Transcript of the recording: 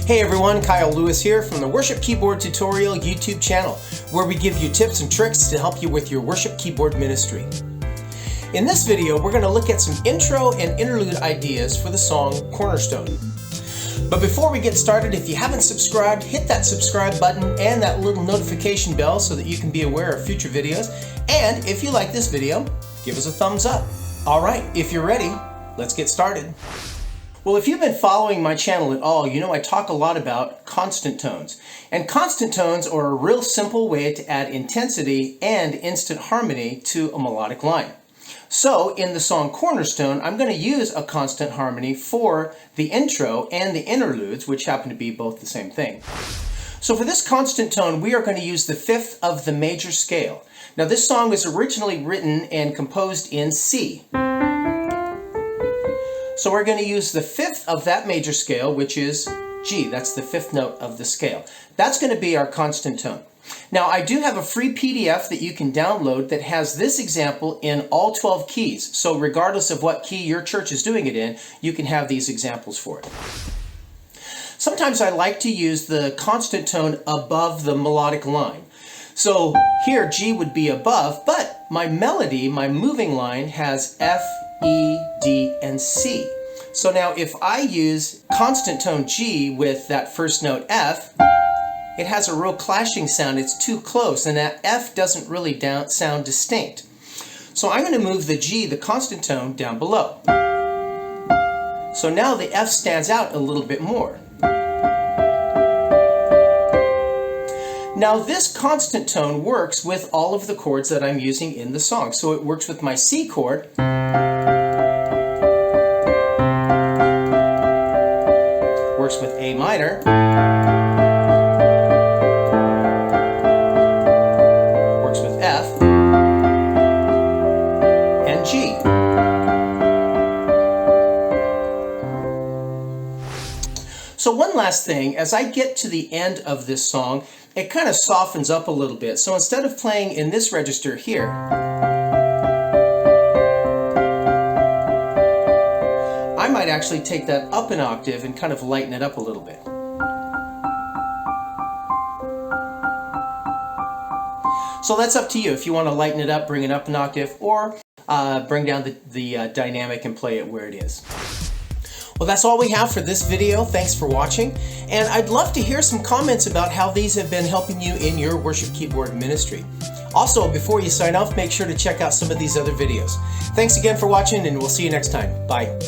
Hey everyone, Kyle Lewis here from the Worship Keyboard Tutorial YouTube channel, where we give you tips and tricks to help you with your worship keyboard ministry. In this video, we're going to look at some intro and interlude ideas for the song Cornerstone. But before we get started, if you haven't subscribed, hit that subscribe button and that little notification bell so that you can be aware of future videos. And if you like this video, give us a thumbs up. All right, if you're ready, let's get started. Well, if you've been following my channel at all, you know I talk a lot about constant tones. And constant tones are a real simple way to add intensity and instant harmony to a melodic line. So in the song Cornerstone, I'm going to use a constant harmony for the intro and the interludes, which happen to be both the same thing. So for this constant tone, we are going to use the fifth of the major scale. Now this song was originally written and composed in C. So we're going to use the fifth of that major scale, which is G. That's the fifth note of the scale. That's going to be our constant tone. Now, I do have a free PDF that you can download that has this example in all 12 keys. So regardless of what key your church is doing it in, you can have these examples for it. Sometimes I like to use the constant tone above the melodic line. So here G would be above, but my melody, my moving line, has F, E, D, and C. So now if I use constant tone G with that first note F, it has a real clashing sound. It's too close, and that F doesn't really sound distinct. So I'm going to move the G, the constant tone, down below. So now the F stands out a little bit more. Now this constant tone works with all of the chords that I'm using in the song. So it works with my C chord, works with A minor, works with F, and G. So one last thing, as I get to the end of this song, it kind of softens up a little bit. So instead of playing in this register here, I might actually take that up an octave and kind of lighten it up a little bit. So that's up to you. If you want to lighten it up, bring it up an octave, or bring down the dynamic and play it where it is. Well, that's all we have for this video. Thanks for watching. And I'd love to hear some comments about how these have been helping you in your worship keyboard ministry. Also, before you sign off, make sure to check out some of these other videos. Thanks again for watching, and we'll see you next time. Bye.